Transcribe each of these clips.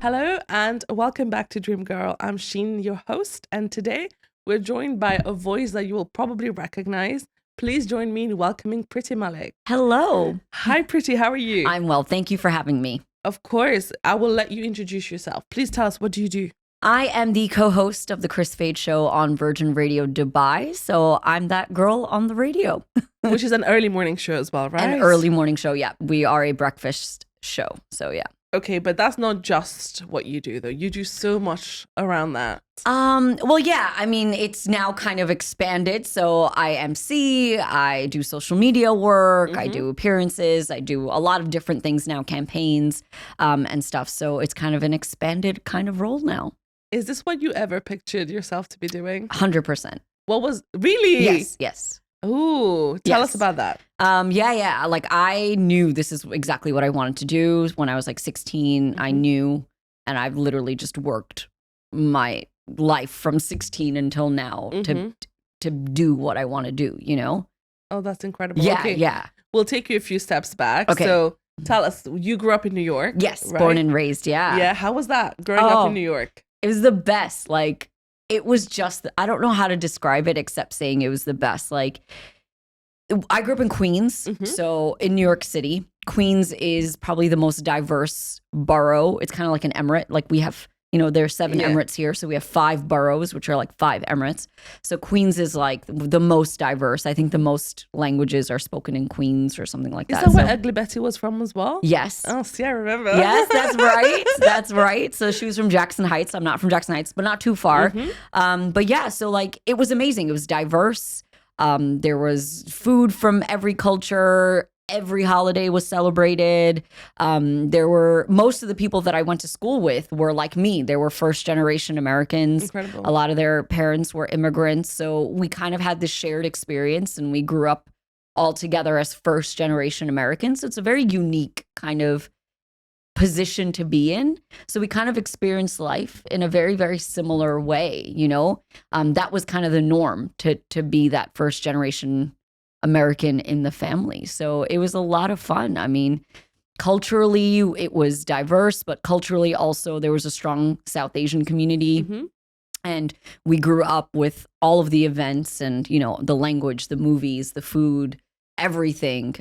Hello and welcome back to Dream Girl. I'm Sheen, your host, and today we're joined by a voice that you will probably recognize. Please join me in welcoming Priti Malik. Hello. Hi, Priti. How are you? I'm well. Thank you for having me. Of course. I will let you introduce yourself. Please tell us, what do you do? I am the co-host of the Kris Fade Show on Virgin Radio Dubai. So I'm that girl on the radio. Which is an early morning show as well, right? An early morning show, yeah. We are a breakfast show, so yeah. Okay, but that's not just what you do, though. You do so much around that. Well, yeah, I mean, it's now kind of expanded. So I MC, I do social media work, I do appearances, I do a lot of different things now, campaigns and stuff. So it's kind of an expanded kind of role now. Is this what you ever pictured yourself to be doing? 100%. What was, really? Yes. Ooh, tell us about that. Yeah. Like I knew this is exactly what I wanted to do when I was like 16. I knew, and I've literally just worked my life from 16 until now to do what I want to do, you know? Oh, that's incredible. Yeah, okay. yeah. We'll take you a few steps back. Okay. So tell us, you grew up in New York. Yes, right? born and raised, yeah. Yeah, how was that growing up in New York? It was the best. Like, it was just, I don't know how to describe it except saying it was the best. Like, I grew up in Queens, so in New York City. Queens is probably the most diverse borough. It's kind of like an emirate. Like we have, you know, there's 7 emirates here. So we have 5 boroughs, which are like 5 emirates. So Queens is like the most diverse. I think the most languages are spoken in Queens or something like that. Is that where Ugly Betty was from as well? Yes. Oh, see, I remember. Yes, that's right. That's right. So she was from Jackson Heights. I'm not from Jackson Heights, but not too far. But yeah, so like it was amazing. It was diverse. There was food from every culture. Every holiday was celebrated. There were, most of the people that I went to school with were like me. They were first generation Americans. Incredible. A lot of their parents were immigrants. So we kind of had this shared experience and we grew up all together as first generation Americans. So it's a very unique kind of position to be in. So we kind of experienced life in a very, very similar way, you know? That was kind of the norm to be that first generation American in the family. So it was a lot of fun. I mean, culturally, it was diverse, but culturally also there was a strong South Asian community. And we grew up with all of the events and, you know, the language, the movies, the food, everything.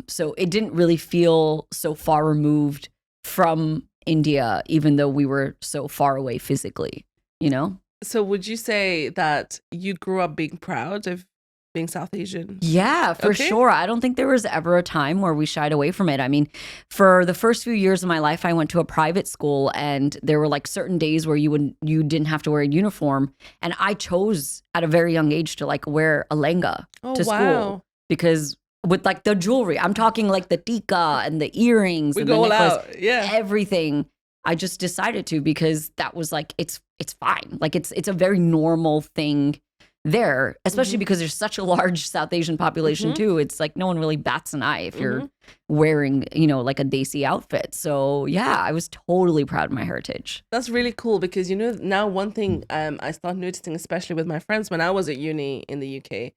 So it didn't really feel so far removed from India, even though we were so far away physically, you know? So would you say that you grew up being proud of being South Asian? Yeah, for sure. I don't think there was ever a time where we shied away from it. I mean, for the first few years of my life, I went to a private school and there were like certain days where you didn't have to wear a uniform. And I chose at a very young age to like wear a lehenga to school because with like the jewelry, I'm talking like the tika and the earrings and the necklace, everything. I just decided to because that was like, it's fine. Like it's a very normal thing there, especially because there's such a large South Asian population too. It's like no one really bats an eye if you're wearing, you know, like a desi outfit. So yeah, I was totally proud of my heritage. That's really cool because, you know, now one thing I started noticing, especially with my friends when I was at uni in the UK,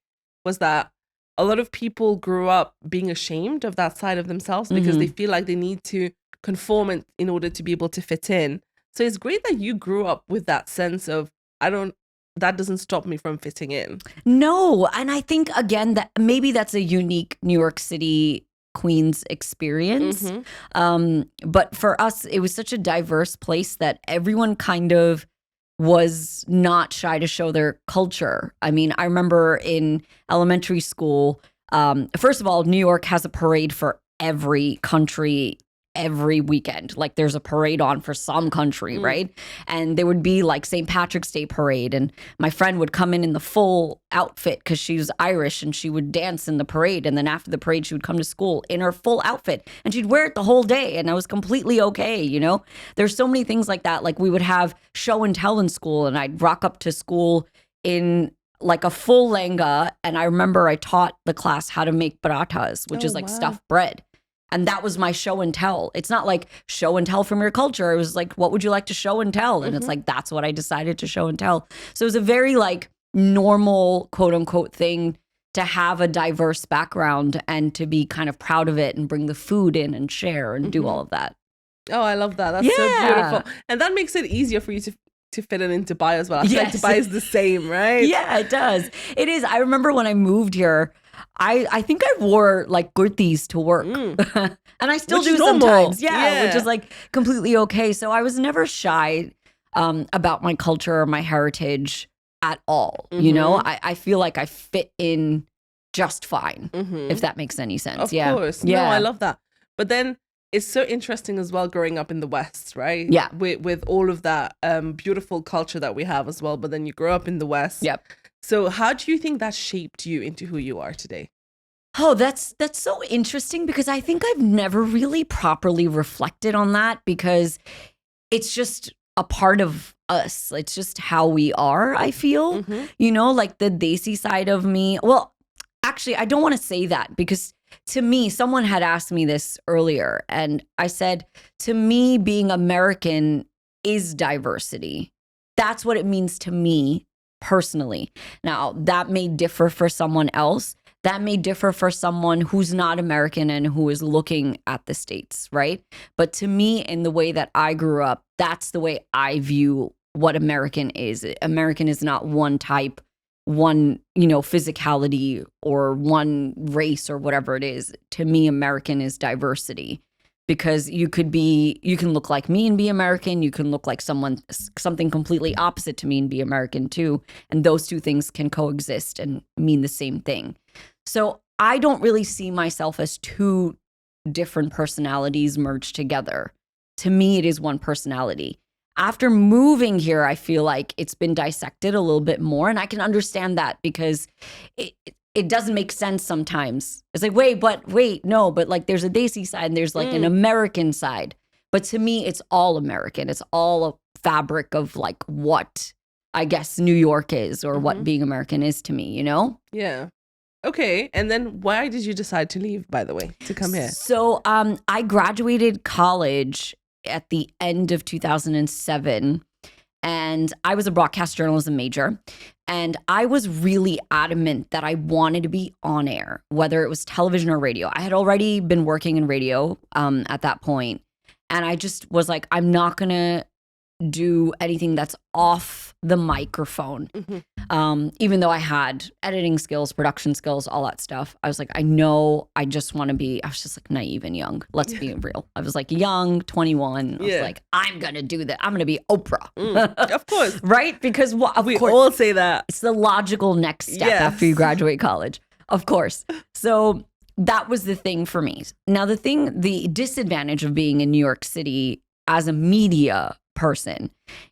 was that a lot of people grew up being ashamed of that side of themselves because they feel like they need to conform in order to be able to fit in. So it's great that you grew up with that sense of, that doesn't stop me from fitting in. No. And I think, again, that maybe that's a unique New York City, Queens experience. But for us, it was such a diverse place that everyone kind of was not shy to show their culture. I mean, I remember in elementary school, first of all, New York has a parade for every country every weekend. Like there's a parade on for some country, right? And there would be like St. Patrick's Day parade. And my friend would come in the full outfit because she was Irish and she would dance in the parade. And then after the parade, she would come to school in her full outfit and she'd wear it the whole day. And I was completely okay, you know? There's so many things like that. Like we would have show and tell in school and I'd rock up to school in like a full lehenga. And I remember I taught the class how to make parathas, which is like stuffed bread. And that was my show and tell. It's not like show and tell from your culture. It was like, what would you like to show and tell? And it's like, that's what I decided to show and tell. So it was a very like normal, quote unquote, thing to have a diverse background and to be kind of proud of it and bring the food in and share and do all of that. Oh, I love that. That's so beautiful. And that makes it easier for you to fit it in Dubai as well. I feel like Dubai is the same, right? Yeah, it does. It is. I remember when I moved here, I think I wore like kurtis to work. And I still do sometimes. Yeah, which is like completely okay. So I was never shy about my culture or my heritage at all. You know, I feel like I fit in just fine, if that makes any sense. Of course. Yeah. No, I love that. But then it's so interesting as well growing up in the West, right? Yeah. With all of that beautiful culture that we have as well. But then you grow up in the West. Yep. So how do you think that shaped you into who you are today? Oh, that's so interesting because I think I've never really properly reflected on that because it's just a part of us. It's just how we are, I feel. You know, like the Desi side of me. Well, actually, I don't want to say that because to me, someone had asked me this earlier and I said, to me, being American is diversity. That's what it means to me personally. Now, that may differ for someone else. That may differ for someone who's not American and who is looking at the States, right? But to me, in the way that I grew up, that's the way I view what American is. American is not one type, one, you know, physicality or one race or whatever it is. To me, American is diversity. Because you can look like me and be American. You can look like something completely opposite to me and be American too. And those two things can coexist and mean the same thing. So I don't really see myself as two different personalities merged together. To me, it is one personality. After moving here, I feel like it's been dissected a little bit more. And I can understand that because it doesn't make sense sometimes. It's like, wait, no, but like there's a Desi side and there's like an American side. But to me, it's all American. It's all a fabric of like what I guess New York is or what being American is to me, you know? Yeah. Okay. And then why did you decide to leave, by the way, to come here? So I graduated college at the end of 2007. And I was a broadcast journalism major. And I was really adamant that I wanted to be on air, whether it was television or radio. I had already been working in radio at that point. And I just was like, I'm not going to do anything that's off the microphone. Even though I had editing skills, production skills, all that stuff. I was like, I know I just want to be, I was just like naive and young. Let's be real. I was like young, 21. I was like, I'm going to do that. I'm going to be Oprah. Of course. Right? Because we all say that. It's the logical next step after you graduate college. Of course. So that was the thing for me. Now, the disadvantage of being in New York City as a media person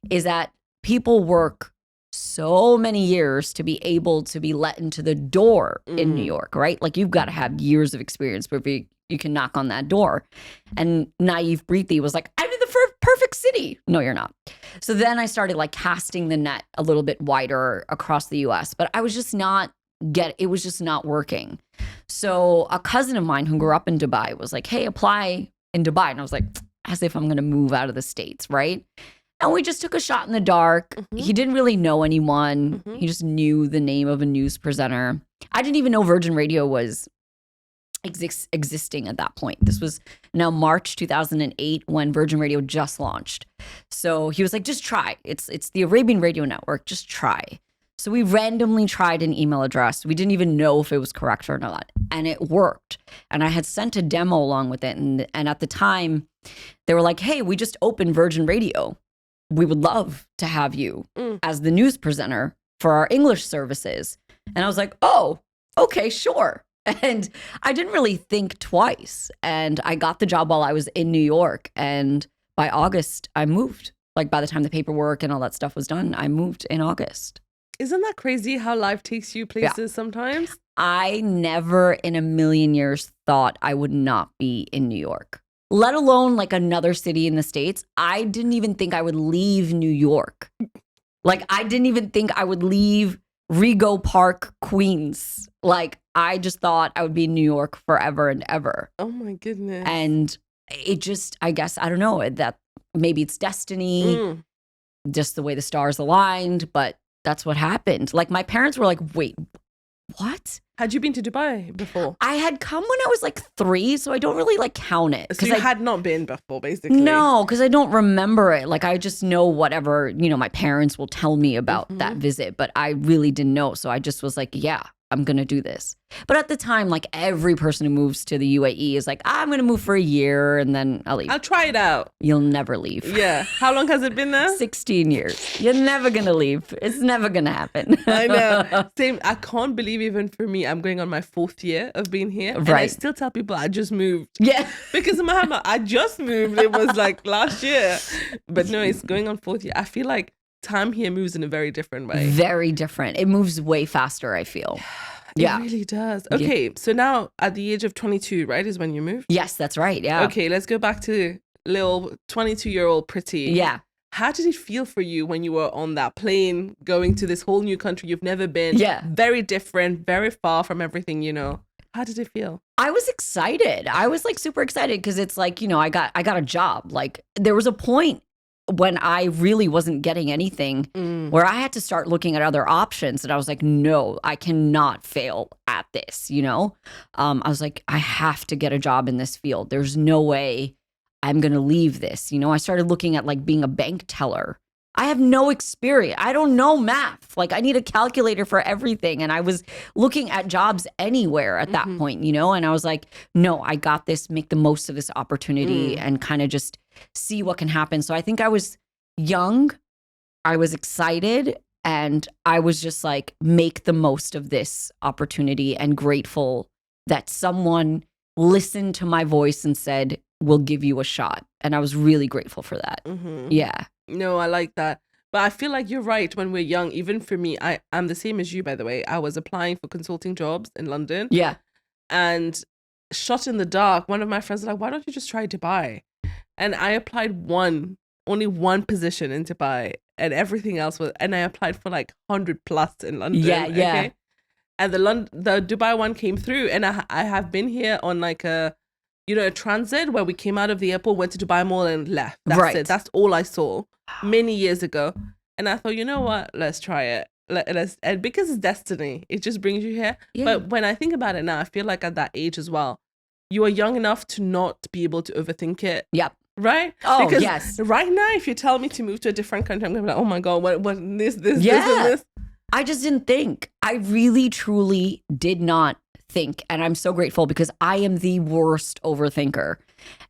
is that people work so many years to be able to be let into the door in New York, right? Like you've got to have years of experience before you can knock on that door. And naive Priti was like, I'm in the perfect city. No, you're not. So then I started like casting the net a little bit wider across the US, but I was just it was just not working. So a cousin of mine who grew up in Dubai was like, hey, apply in Dubai. And I was like, as if I'm going to move out of the States, right? And we just took a shot in the dark. He didn't really know anyone. He just knew the name of a news presenter. I didn't even know Virgin Radio was existing at that point. This was now March 2008 when Virgin Radio just launched. So he was like, just try. It's the Arabian Radio Network. Just try. So we randomly tried an email address. We didn't even know if it was correct or not. And it worked. And I had sent a demo along with it. And at the time, they were like, hey, we just opened Virgin Radio. We would love to have you as the news presenter for our English services. And I was like, oh, okay, sure. And I didn't really think twice. And I got the job while I was in New York. And by August, I moved. Like by the time the paperwork and all that stuff was done, I moved in August. Isn't that crazy how life takes you places sometimes? I never in a million years thought I would not be in New York, let alone like another city in the States. I didn't even think I would leave New York. Like I didn't even think I would leave Rego Park, Queens. Like I just thought I would be in New York forever and ever. Oh my goodness. And it just, I guess, I don't know, that maybe it's destiny, just the way the stars aligned, but that's what happened. Like my parents were like, wait, what? Had you been to Dubai before? I had come when I was like 3, so I don't really like count it. So you had not been before, basically. No, because I don't remember it. Like I just know whatever, my parents will tell me about that visit, but I really didn't know. So I just was like, yeah, I'm going to do this. But at the time, like every person who moves to the UAE is like, I'm going to move for a year and then I'll leave. I'll try it out. You'll never leave. Yeah. How long has it been now? 16 years. You're never going to leave. It's never going to happen. I know. Same. I can't believe even for me, I'm going on my 4th year of being here. And I still tell people I just moved. Yeah. Because Muhammad, I just moved. It was like last year. But no, it's going on 4th year. I feel like time here moves in a very different way. Very different. It moves way faster, I feel. It really does. Okay, so now at the age of 22, right, is when you moved? Yes, that's right. Yeah. Okay, let's go back to little 22-year-old Priti. Yeah. How did it feel for you when you were on that plane going to this whole new country you've never been? Yeah. Very different, very far from everything you know. How did it feel? I was excited. I was like super excited because it's like, I got a job. Like there was a point when I really wasn't getting anything where I had to start looking at other options. And I was like, no, I cannot fail at this, I was like, I have to get a job in this field. There's no way I'm going to leave this. I started looking at like being a bank teller. I have no experience. I don't know math. Like I need a calculator for everything. And I was looking at jobs anywhere at that point, and I was like, no, I got this, make the most of this opportunity and kind of just see what can happen. So I think I was young, I was excited, and I was just like, make the most of this opportunity and grateful that someone listened to my voice and said, we'll give you a shot. And I was really grateful for that. Yeah. No, I like that. But I feel like you're right. When we're young, even for me, I'm the same as you, by the way. I was applying for consulting jobs in London. Yeah. And shot in the dark, one of my friends was like, why don't you just try Dubai? And I applied only one position in Dubai, and everything else and I applied for like 100 plus in London. Yeah. Okay? And the Dubai one came through, and I have been here on like a transit where we came out of the airport, went to Dubai Mall and left. That's it. That's all I saw many years ago. And I thought, you know what? Let's try it. And because it's destiny, it just brings you here. Yeah. But when I think about it now, I feel like at that age as well, you are young enough to not be able to overthink it. Yep. Right? Oh, because yes. Right now, if you tell me to move to a different country, I'm going to be like, oh my God, what this, and this. I just didn't think. I really, truly did not think. And I'm so grateful because I am the worst overthinker.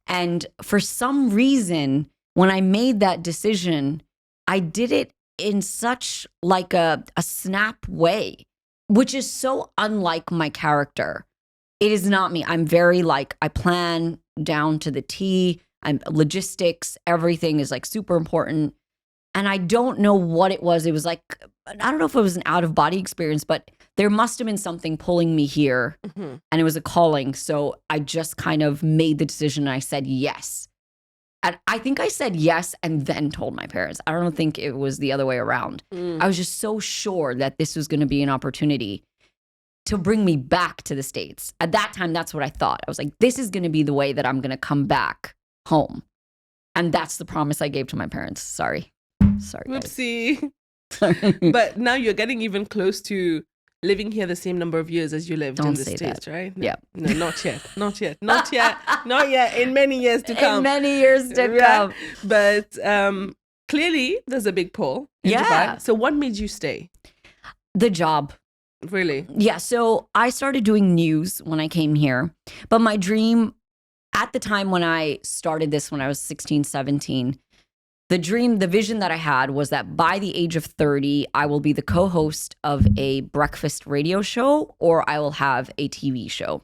And for some reason, when I made that decision, I did it in such like a snap way, which is so unlike my character. It is not me. I'm very like, I plan down to the T. I'm logistics. Everything is like super important. And I don't know what it was. It was like, I don't know if it was an out of body experience, but there must have been something pulling me here and it was a calling. So I just kind of made the decision and I said yes. And I think I said yes and then told my parents. I don't think it was the other way around. I was just so sure that this was going to be an opportunity to bring me back to the States. At that time, that's what I thought. I was like, this is going to be the way that I'm going to come back home. And that's the promise I gave to my parents. Sorry, Whoopsie. Sorry. But now you're getting even close to living here the same number of years as you lived in the States, right? No, yeah. No, not yet. Not yet. In many years to come. In many years to come. But clearly, there's a big pull in Dubai. So what made you stay? The job. Really? Yeah. So I started doing news when I came here. But my dream at the time when I started this, when I was 16, 17, the vision that I had was that by the age of 30, I will be the co-host of a breakfast radio show or I will have a TV show.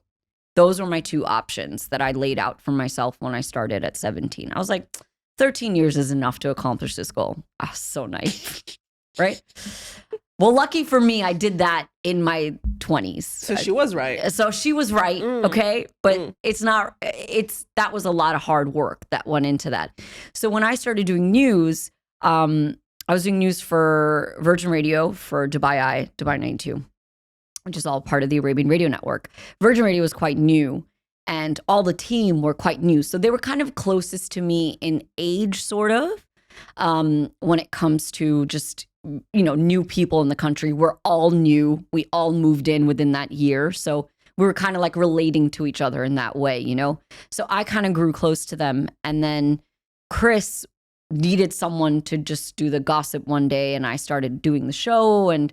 Those were my two options that I laid out for myself when I started at 17. I was like, 13 years is enough to accomplish this goal. I was so naive, right? Well, lucky for me, I did that in my 20s. So she was right. So she was right, okay? But that was a lot of hard work that went into that. So when I started doing news, I was doing news for Virgin Radio, for Dubai 92, which is all part of the Arabian Radio Network. Virgin Radio was quite new, and all the team were quite new. So they were kind of closest to me in age, sort of, when it comes to just new people in the country. We're all new. We all moved in within that year. So we were kind of like relating to each other in that way, So I kind of grew close to them. And then Kris needed someone to just do the gossip one day, and I started doing the show, and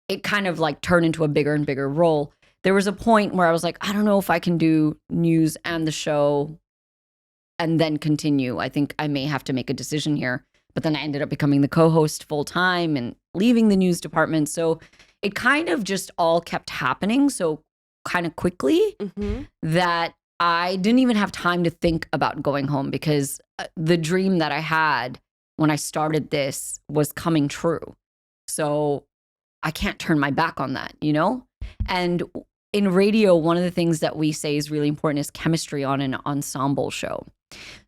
it kind of like turned into a bigger and bigger role. There was a point where I was like, I don't know if I can do news and the show and then continue. I think I may have to make a decision here. But then I ended up becoming the co-host full time and leaving the news department. So it kind of just all kept happening so kind of quickly that I didn't even have time to think about going home, because the dream that I had when I started this was coming true. So I can't turn my back on that, And in radio, one of the things that we say is really important is chemistry on an ensemble show.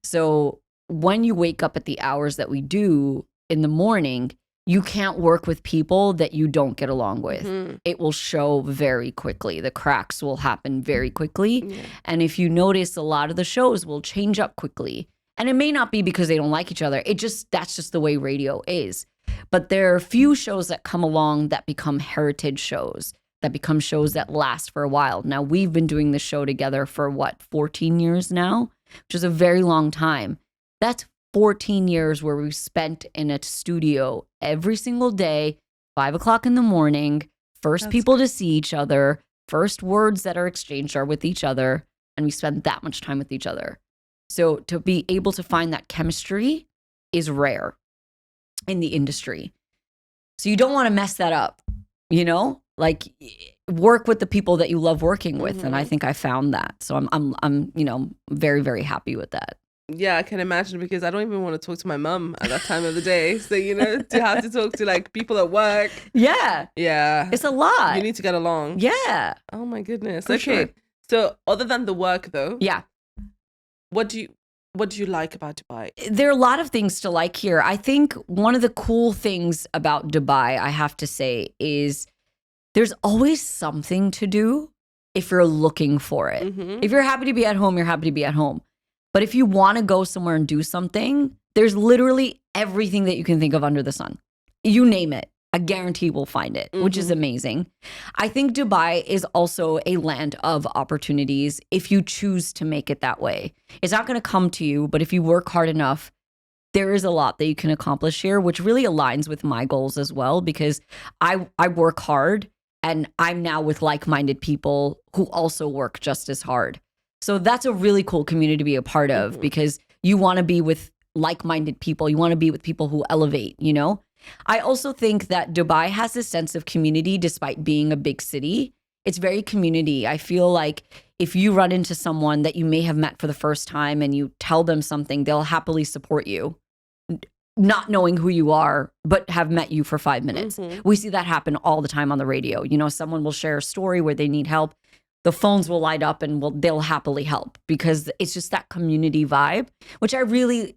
So when you wake up at the hours that we do in the morning, you can't work with people that you don't get along with. It will show very quickly. The cracks will happen very quickly. Yeah. And if you notice, a lot of the shows will change up quickly. And it may not be because they don't like each other. That's just the way radio is. But there are a few shows that come along that become heritage shows, that become shows that last for a while. Now, we've been doing this show together for 14 years now, which is a very long time. That's 14 years where we've spent in a studio every single day, 5 o'clock in the morning, first people to see each other, first words that are exchanged are with each other, and we spend that much time with each other. So to be able to find that chemistry is rare in the industry. So you don't want to mess that up, like work with the people that you love working with. And I think I found that. So I'm very, very happy with that. Yeah, I can imagine, because I don't even want to talk to my mum at that time of the day. So, to have to talk to like people at work. Yeah. Yeah. It's a lot. You need to get along. Yeah. Oh my goodness. For okay. Sure. So other than the work though. Yeah. What do you like about Dubai? There are a lot of things to like here. I think one of the cool things about Dubai, I have to say, is there's always something to do if you're looking for it. If you're happy to be at home, you're happy to be at home. But if you want to go somewhere and do something, there's literally everything that you can think of under the sun. You name it, I guarantee we'll find it, which is amazing. I think Dubai is also a land of opportunities if you choose to make it that way. It's not going to come to you, but if you work hard enough, there is a lot that you can accomplish here, which really aligns with my goals as well, because I work hard and I'm now with like-minded people who also work just as hard. So that's a really cool community to be a part of, because you want to be with like-minded people. You want to be with people who elevate, I also think that Dubai has a sense of community despite being a big city. It's very community. I feel like if you run into someone that you may have met for the first time and you tell them something, they'll happily support you, not knowing who you are, but have met you for 5 minutes. We see that happen all the time on the radio. Someone will share a story where they need help. The phones will light up and they'll happily help, because it's just that community vibe, which I really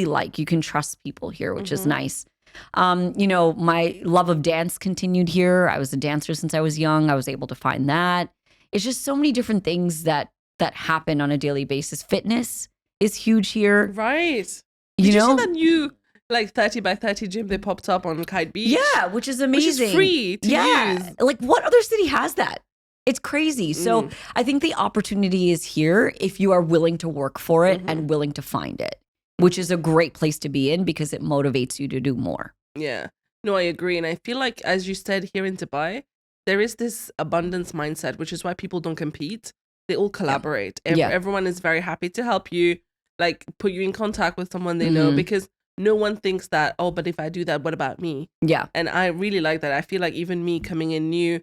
like. You can trust people here, which is nice. My love of dance continued here. I was a dancer since I was young. I was able to find that. It's just so many different things that happen on a daily basis. Fitness is huge here. Right. Did you see that new 30 by 30 gym they popped up on Kite Beach? Yeah, which is amazing. Which is free to use. Like, what other city has that? It's crazy. So I think the opportunity is here if you are willing to work for it and willing to find it, which is a great place to be in because it motivates you to do more. Yeah. No, I agree. And I feel like, as you said, here in Dubai, there is this abundance mindset, which is why people don't compete. They all collaborate. Everyone is very happy to help you, like put you in contact with someone they know, because no one thinks that, oh, but if I do that, what about me? Yeah. And I really like that. I feel like even me coming in new,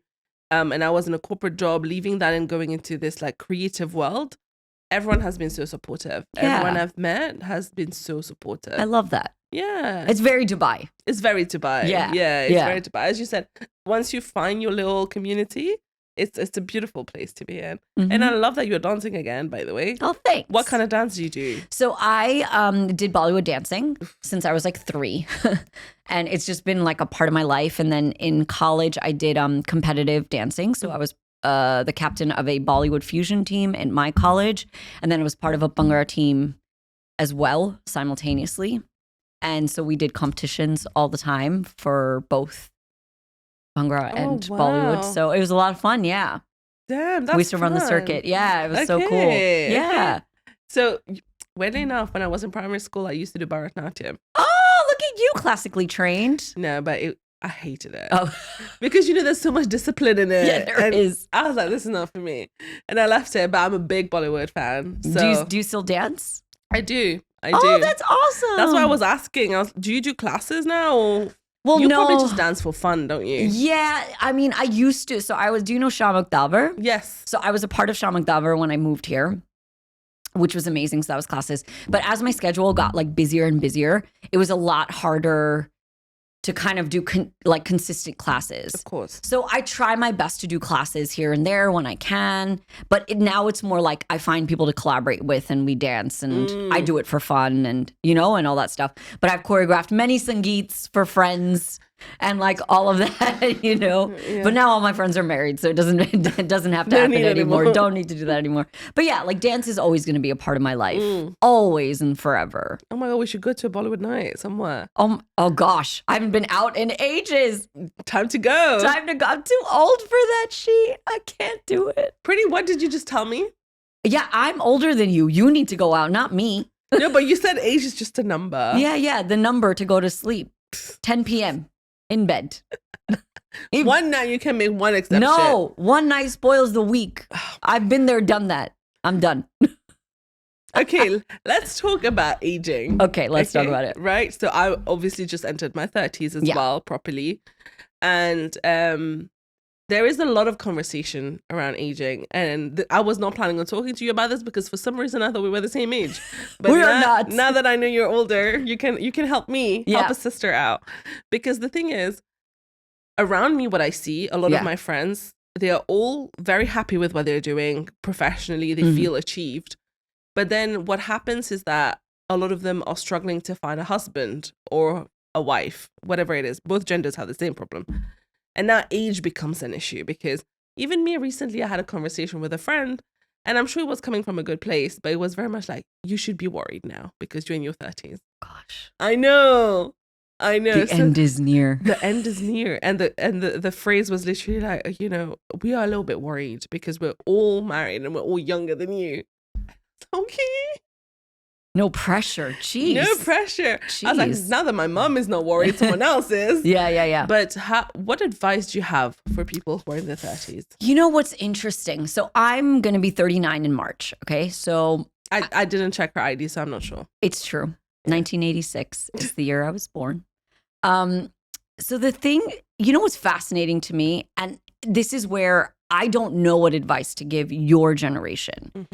and I was in a corporate job, leaving that and going into this like creative world, everyone has been so supportive. Yeah. Everyone I've met has been so supportive. I love that. Yeah. It's very Dubai. It's very Dubai. Yeah. Yeah, it's very Dubai. As you said, once you find your little community, it's a beautiful place to be in. And I love that you're dancing again, by the way. Oh, thanks. What kind of dance do you do? So I did Bollywood dancing since I was like 3. And it's just been like a part of my life. And then in college, I did competitive dancing. So I was the captain of a Bollywood fusion team in my college. And then I was part of a Bhangra team as well, simultaneously. And so we did competitions all the time for both Bhangra and Bollywood. So it was a lot of fun. Yeah. Damn, that's we used to run the circuit. Yeah, it was so cool. Yeah. So, weirdly enough, when I was in primary school, I used to do Bharatanatyam. Oh, look at you, classically trained. No, but I hated it. Oh. Because, there's so much discipline in it. Yeah, there is. I was like, this is not for me. And I left it, but I'm a big Bollywood fan. So. Do you still dance? I do. Oh, that's awesome. That's why I was asking. Do you do classes now? Or well, you no. probably just dance for fun, don't you? Yeah, I mean, I used to. So do you know Shamak Davar? Yes. So I was a part of Shamak Davar when I moved here, which was amazing. So that was classes. But as my schedule got like busier and busier, it was a lot harder to kind of do consistent classes. Of course. So I try my best to do classes here and there when I can. But now it's more like I find people to collaborate with and we dance and I do it for fun and, and all that stuff. But I've choreographed many sangeets for friends and like all of that, Yeah. But now all my friends are married, so it doesn't have to happen anymore. Don't need to do that anymore. But yeah, like dance is always going to be a part of my life. Always and forever. Oh my God, we should go to a Bollywood night somewhere. Oh gosh, I haven't been out in ages. Time to go. I'm too old for that shit. I can't do it. Pretty, what did you just tell me? Yeah, I'm older than you. You need to go out, not me. No, but you said age is just a number. Yeah, the number to go to sleep. 10 p.m. in bed. One night you can make one exception. No, one night spoils the week. I've been there, done that. I'm done. Okay, let's talk about aging. Okay, let's talk about it. Right? So I obviously just entered my 30s as well, properly. And there is a lot of conversation around aging. And I was not planning on talking to you about this because for some reason I thought we were the same age. But we are not. Now that I know you're older, you can help me, help a sister out. Because the thing is, around me, what I see, a lot of my friends, they are all very happy with what they're doing professionally. They feel achieved. But then what happens is that a lot of them are struggling to find a husband or a wife, whatever it is. Both genders have the same problem. And now age becomes an issue because even me recently, I had a conversation with a friend and I'm sure it was coming from a good place, but it was very much like, you should be worried now because you're in your 30s. Gosh. I know. The end is near. The end is near. And the phrase was literally like, we are a little bit worried because we're all married and we're all younger than you. Okay. No pressure. Jeez. No pressure. Jeez. I was like, now that my mom is not worried, someone else is. Yeah. But what advice do you have for people who are in their 30s? You know what's interesting? So I'm going to be 39 in March. Okay. So I didn't check her ID, so I'm not sure. It's true. 1986 is the year I was born. So the thing, what's fascinating to me, and this is where I don't know what advice to give your generation,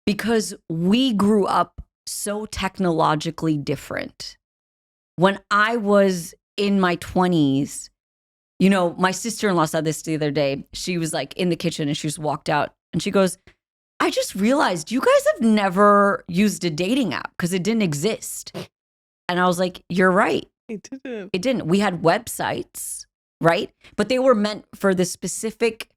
because we grew up so technologically different. When I was in my 20s, my sister-in-law said this the other day. She was like in the kitchen and she just walked out and she goes, I just realized you guys have never used a dating app because it didn't exist. And I was like, you're right. It It didn't. We had websites, right? But they were meant for the specific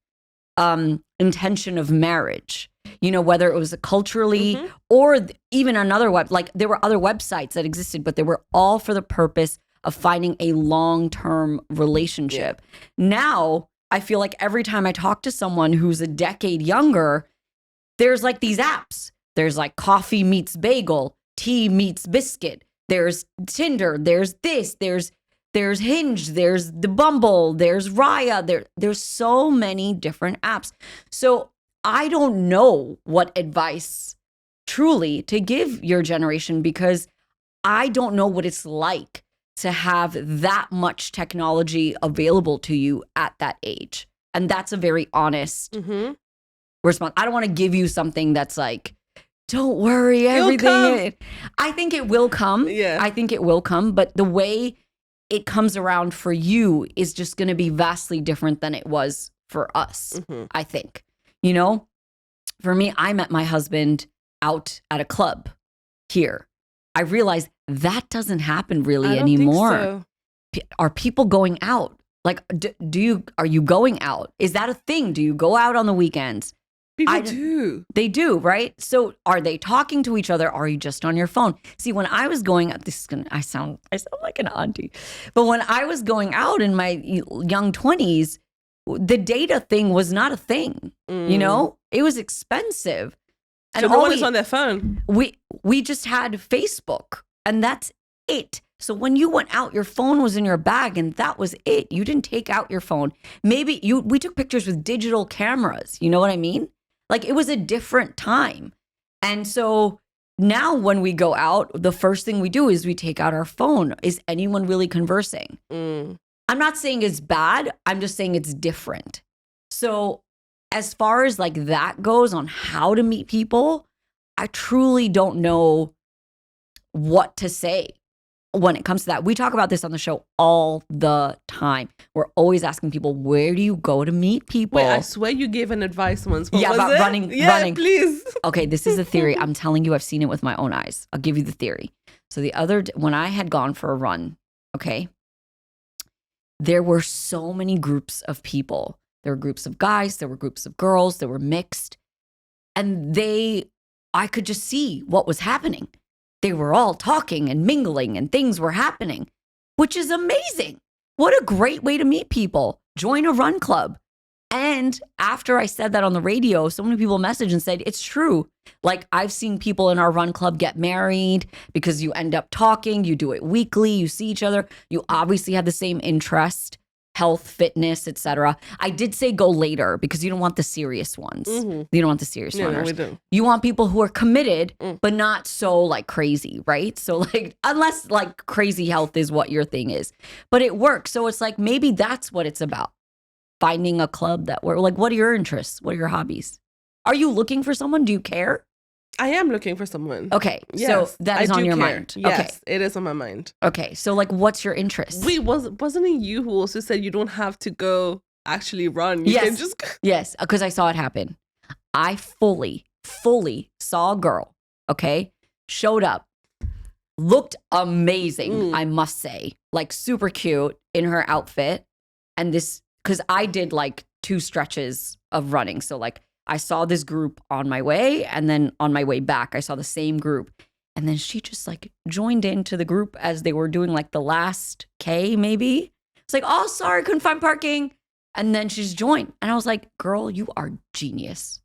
intention of marriage. Whether it was culturally or even another there were other websites that existed, but they were all for the purpose of finding a long-term relationship. Yeah. Now, I feel like every time I talk to someone who's a decade younger, there's like these apps. There's like coffee meets bagel, tea meets biscuit. There's Tinder. There's this. There's Hinge. There's the Bumble. There's Raya. There's so many different apps. So I don't know what advice truly to give your generation because I don't know what it's like to have that much technology available to you at that age. And that's a very honest response. I don't want to give you something that's like, don't worry, everything. I think it will come. Yeah. I think it will come. But the way it comes around for you is just going to be vastly different than it was for us, I think. For me, I met my husband out at a club here. I realized that doesn't happen really anymore. Think so. Are people going out? Like, are you going out? Is that a thing? Do you go out on the weekends? People do. They do, right? So are they talking to each other? Are you just on your phone? See, when I was going, I sound like an auntie, but when I was going out in my young 20s, the data thing was not a thing. You know, it was expensive. And so no one is on their phone. We just had Facebook, and that's it. So when you went out, your phone was in your bag, and that was it. You didn't take out your phone. Maybe we took pictures with digital cameras. You know what I mean? Like, it was a different time. And so now when we go out, the first thing we do is we take out our phone. Is anyone really conversing? I'm not saying it's bad. I'm just saying it's different. So as far as like that goes on how to meet people, I truly don't know what to say when it comes to that. We talk about this on the show all the time. We're always asking people, where do you go to meet people? Wait, I swear you gave an advice once. What was about it? running. Please. Okay, this is a theory. I'm telling you, I've seen it with my own eyes. I'll give you the theory. So the other day, when I had gone for a run, okay, there were so many groups of people. There were groups of guys, there were groups of girls, they were mixed. And I could just see what was happening. They were all talking and mingling and things were happening, which is amazing. What a great way to meet people. Join a run club. And after I said that on the radio, so many people messaged and said, it's true. Like, I've seen people in our run club get married because you end up talking, you do it weekly, you see each other, you obviously have the same interest, health, fitness, etc. I did say go later because you don't want the serious ones. You don't want the serious runners. No, we don't. You want people who are committed, but not so like crazy, right? So like, unless like crazy health is what your thing is, but it works. So it's like, maybe that's what it's about. Finding a club that we're like, what are your interests? What are your hobbies? Are you looking for someone? Do you care? I am looking for someone. Okay. Yes, so that is on your mind. Yes, okay. It is on my mind. Okay. So like, what's your interest? Wait, wasn't it you who also said you don't have to go actually run? You can just Yes, because I saw it happen. I fully saw a girl, okay, showed up, looked amazing, I must say, like super cute in her outfit. And this, because I did like 2 stretches of running. So like, I saw this group on my way, and then on my way back, I saw the same group. And then she just like joined into the group as they were doing like the last K maybe. It's like, oh, sorry, couldn't find parking. And then she's joined. And I was like, girl, you are genius.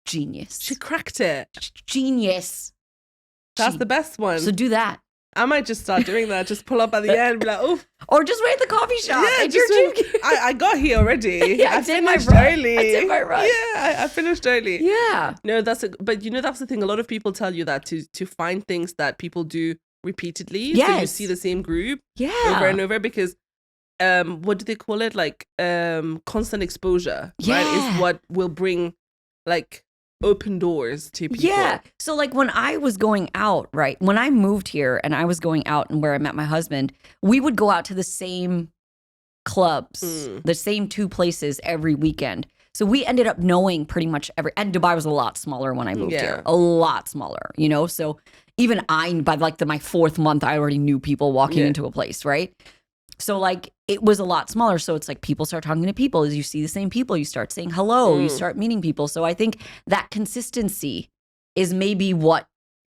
Genius. She cracked it. Genius. That's the best one. So do that. I might just start doing that. Just pull up at the end, be like, oh. Or just wait at the coffee shop. Yeah, I got here already. Yeah, I finished early. I did my run. Yeah, I finished early. Yeah. No, but you know, that's the thing. A lot of people tell you that to find things that people do repeatedly. Yes. So you see the same group over and over because what do they call it? Like constant exposure, right? Is what will bring like open doors to people. Yeah. So like when I was going out, right? When I moved here and I was going out and where I met my husband, we would go out to the same clubs, the same 2 places every weekend. So we ended up knowing pretty much and Dubai was a lot smaller when I moved here. A lot smaller, you know? So even by like my 4th month, I already knew people walking into a place, right? So like it was a lot smaller. So it's like people start talking to people. As you see the same people, you start saying hello, you start meeting people. So I think that consistency is maybe what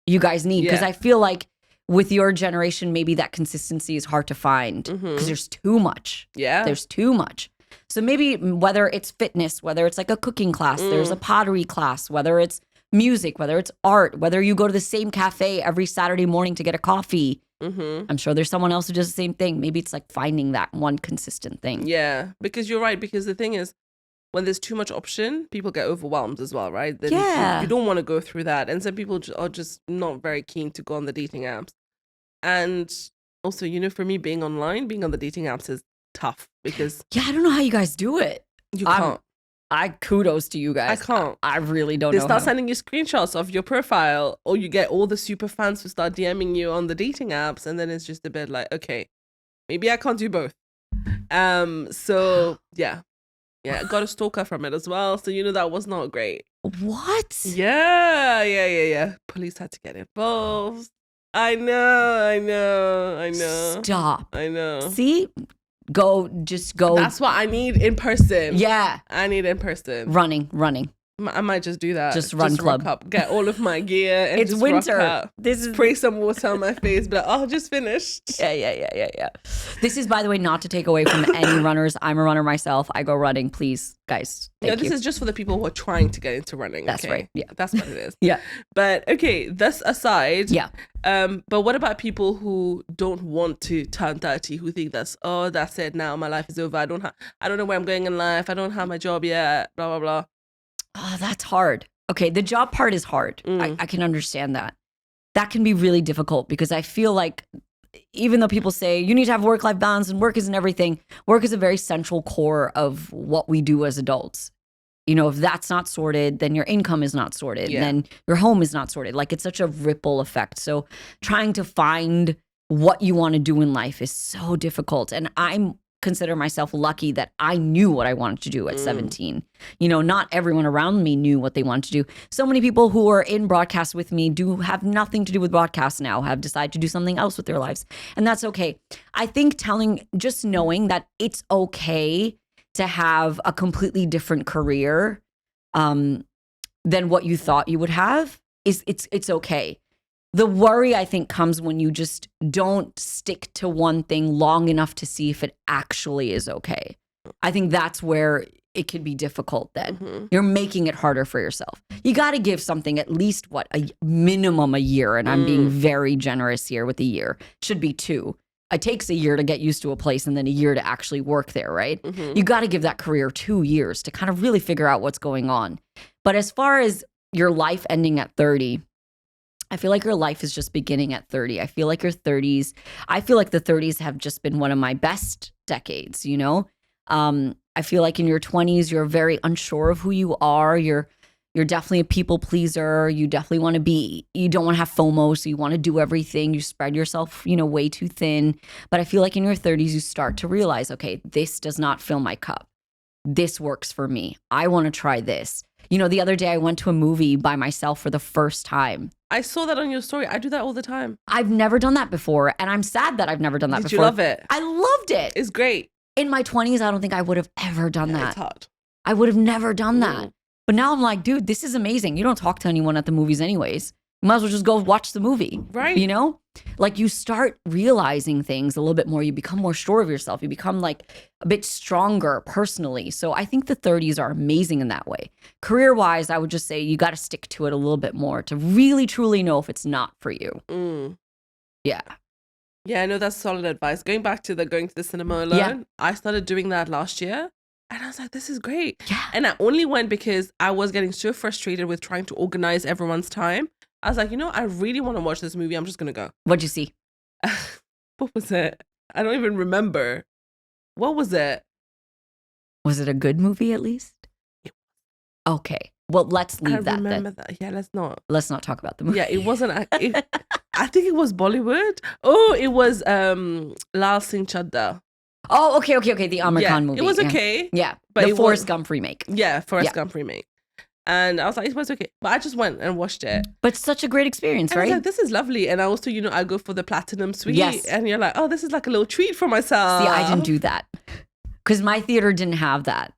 you guys need. Because I feel like with your generation, maybe that consistency is hard to find because there's too much. Yeah. There's too much. So maybe whether it's fitness, whether it's like a cooking class, there's a pottery class, whether it's music, whether it's art, whether you go to the same cafe every Saturday morning to get a coffee. I'm sure there's someone else who does the same thing. Maybe it's like finding that one consistent thing. Yeah, because you're right. Because the thing is, when there's too much option, people get overwhelmed as well, right? Then you don't want to go through that. And some people are just not very keen to go on the dating apps. And also, you know, for me, being on the dating apps is tough because... Yeah, I don't know how you guys do it. You can't. Kudos to you guys. I can't. I really don't know. They start sending you screenshots of your profile, or you get all the super fans who start DMing you on the dating apps, and then it's just a bit like, okay, maybe I can't do both. So yeah, I got a stalker from it as well. So you know that was not great. What? Yeah. Police had to get involved. I know. Stop. I know. See? Just go. That's what I need in person. Yeah. I need in person. Running. I might just do that. Just run club. Rock up, get all of my gear and It's just winter. rock out. This is spray some water on my face, but oh, just finished. Yeah. This is, by the way, not to take away from any runners. I'm a runner myself. I go running. Please, guys. Thank you. This is just for the people who are trying to get into running. That's okay? right. Yeah. That's what it is. Yeah. But okay, this aside. Yeah. But what about people who don't want to turn 30, who think that's it now, my life is over. I don't know where I'm going in life. I don't have my job yet, blah, blah, blah. Oh, that's hard. Okay, the job part is hard. I can understand that. That can be really difficult because I feel like even though people say you need to have work-life balance and work isn't everything, work is a very central core of what we do as adults. You know, if that's not sorted, then your income is not sorted. Yeah. Then your home is not sorted. Like, it's such a ripple effect. So trying to find what you want to do in life is so difficult. And I'm consider myself lucky that I knew what I wanted to do at 17. You know, not everyone around me knew what they wanted to do. So many people who are in broadcast with me do have nothing to do with broadcast now, have decided to do something else with their lives. And that's okay. I think just knowing that it's okay to have a completely different career than what you thought you would have it's okay. The worry, I think, comes when you just don't stick to one thing long enough to see if it actually is okay. I think that's where it can be difficult then. You're making it harder for yourself. You got to give something at least, a minimum a year. And I'm being very generous here with a year. Should be 2. It takes a year to get used to a place and then a year to actually work there, right? You got to give that career 2 years to kind of really figure out what's going on. But as far as your life ending at 30, I feel like your life is just beginning at 30. I feel like the 30s have just been one of my best decades, you know? I feel like in your 20s, you're very unsure of who you are. You're definitely a people pleaser. You definitely want to you don't want to have FOMO, so you want to do everything. You spread yourself, way too thin. But I feel like in your 30s, you start to realize, okay, this does not fill my cup. This works for me. I want to try this. The other day I went to a movie by myself for the first time. I saw that on your story. I do that all the time. I've never done that before, and I'm sad that I've never done that before. Did you love it? I loved it. It's great. In my 20s, I don't think I would have ever done that. It's hard. I would have never done that. But now I'm like, dude, this is amazing. You don't talk to anyone at the movies anyways. You might as well just go watch the movie. Right. Like, you start realizing things a little bit more. You become more sure of yourself. You become like a bit stronger personally. So I think the 30s are amazing in that way. Career-wise, I would just say you got to stick to it a little bit more to really, truly know if it's not for you. Yeah. Yeah, I know that's solid advice. Going back to going to the cinema alone, I started doing that last year. And I was like, this is great. Yeah. And I only went because I was getting so frustrated with trying to organize everyone's time. I was like, I really want to watch this movie. I'm just going to go. What'd you see? What was it? I don't even remember. What was it? Was it a good movie at least? Okay. Well, let's leave that. I remember that. Yeah, let's not. Let's not talk about the movie. Yeah, it wasn't. I think it was Bollywood. Oh, it was Lal Singh Chadda. Oh, okay. The Amir Khan movie. It was okay. Yeah, but the Forrest Gump remake. Yeah, Forrest Gump remake. And I was like, it was okay. But I just went and watched it. But such a great experience, and right? I was like, this is lovely. And I also, I go for the platinum suite. Yes. And you're like, oh, this is like a little treat for myself. See, I didn't do that because my theater didn't have that.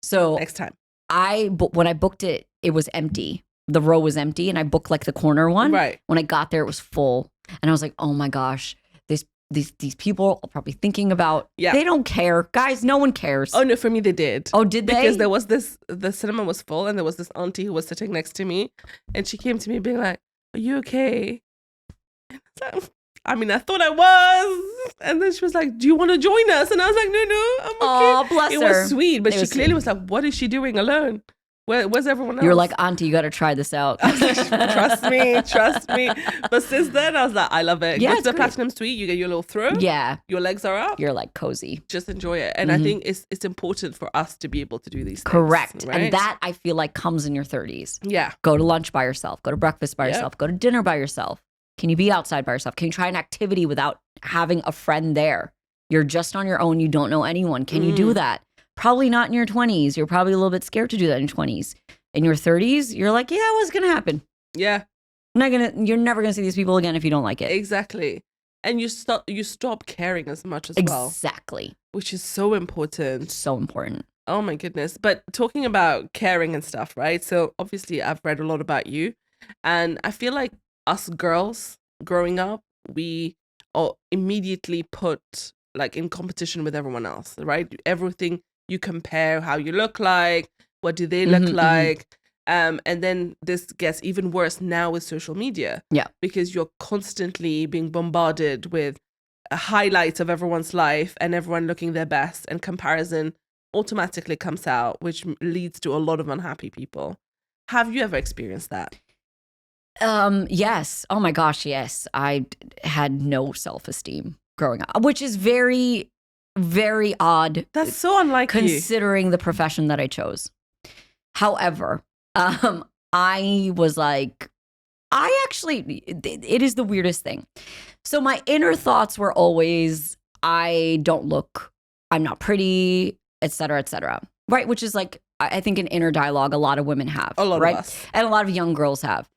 So next time. When I booked it, it was empty. The row was empty and I booked like the corner one. Right. When I got there, it was full. And I was like, oh my gosh, these people are probably thinking about, they don't care. Guys, no one cares. Oh no, for me they did. Oh, did they? Because there was the cinema was full and there was this auntie who was sitting next to me and she came to me being like, are you okay? And I was like, I thought I was. And then she was like, do you want to join us? And I was like, no, I'm okay. Oh, bless her. It was sweet, but she clearly was like, what is she doing alone? Where's everyone else? You're like, auntie, you got to try this out. Trust me. But since then, I was like, I love it. Yeah, it's the platinum suite. You get your little throw. Yeah. Your legs are up. You're like cozy. Just enjoy it. And I think it's important for us to be able to do these things. Correct. Right? And that, I feel like, comes in your 30s. Yeah. Go to lunch by yourself. Go to breakfast by yourself. Go to dinner by yourself. Can you be outside by yourself? Can you try an activity without having a friend there? You're just on your own. You don't know anyone. Can you do that? Probably not in your 20s. You're probably a little bit scared to do that in your 20s. In your 30s, you're like, yeah, what's going to happen? Yeah. You're never going to see these people again if you don't like it. Exactly. And you stop caring as much as well. Exactly. Which is so important. So important. Oh my goodness. But talking about caring and stuff, right? So obviously I've read a lot about you, and I feel like us girls growing up, we are immediately put like in competition with everyone else, right? Everything you compare how you look like, what do they look like? And then this gets even worse now with social media. Yeah. Because you're constantly being bombarded with highlights of everyone's life and everyone looking their best, and comparison automatically comes out, which leads to a lot of unhappy people. Have you ever experienced that? Yes. Oh my gosh, yes. I had no self-esteem growing up, which is very, very odd. That's so unlike you. Considering the profession that I chose. However, I was like, it is the weirdest thing. So my inner thoughts were always, I don't look, I'm not pretty, et cetera, right? Which is like, I think an inner dialogue a lot of women have. A lot right? of us. And a lot of young girls have.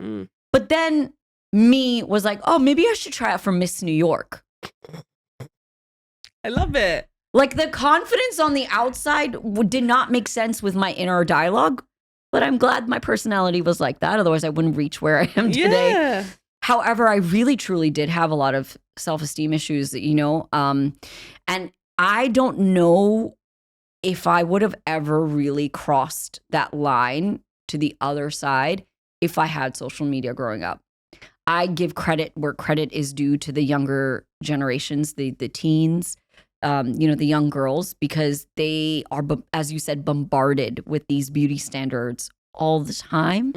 But then me was like, oh, maybe I should try out for Miss New York. I love it. Like the confidence on the outside did not make sense with my inner dialogue, but I'm glad my personality was like that. Otherwise I wouldn't reach where I am today. Yeah. However, I really, truly did have a lot of self-esteem issues, and I don't know if I would have ever really crossed that line to the other side if I had social media growing up. I give credit where credit is due to the younger generations, the teens, the young girls, because they are, as you said, bombarded with these beauty standards all the time.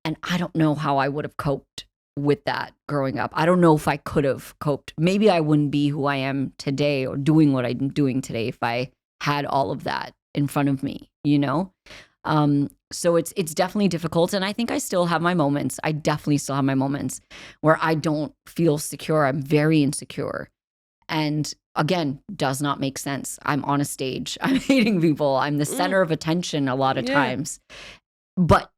And I don't know how I would have coped with that growing up. I don't know if I could have coped. Maybe I wouldn't be who I am today or doing what I'm doing today if I had all of that in front of me, So it's definitely difficult. And I think I still have my moments. I definitely still have my moments where I don't feel secure. I'm very insecure. And again, does not make sense. I'm on a stage. I'm hating people. I'm the center of attention a lot of times. But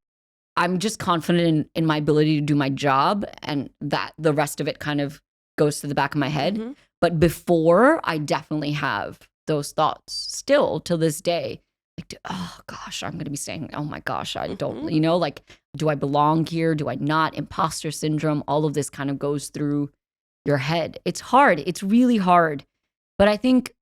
I'm just confident in my ability to do my job, and that the rest of it kind of goes to the back of my head. But before, I definitely have those thoughts still till this day. Like, oh gosh, I'm going to be saying, oh my gosh, I don't, like, do I belong here? Do I not? Imposter syndrome, all of this kind of goes through your head. It's hard. It's really hard. But I think